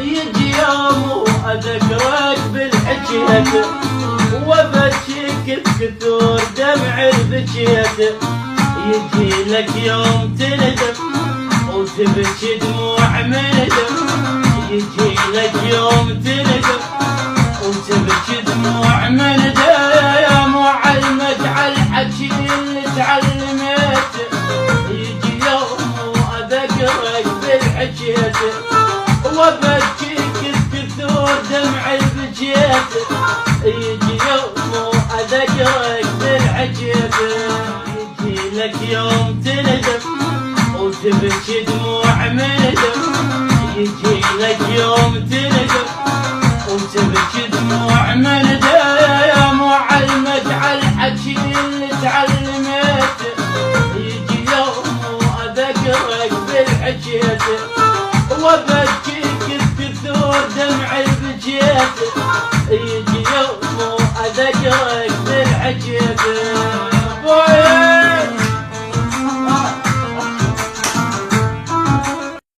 يجي يوم واذكرك بالحجية وابكيك بكثور دمع بكيت. يجي لك يوم تندم وتبكي دموع من دم. يجي لك يوم تندم وتبكي دموع من دم وعلمك على الحكي اللي تعلمته. يجي يوم واذكرك بالحجية وابكيك بكثور دمع بكيت. يجي يوم واذكرك بالحجية يجي لك يوم تندم وتبكي دموع من دم. يجي لك يوم تندم وتبكي دموع من دم وعلمك على الحكي اللي تعلمته. يجي يوم واذكرك بالحجية وابكيك بكثور دمع بكيت. يجي يوم واذكرك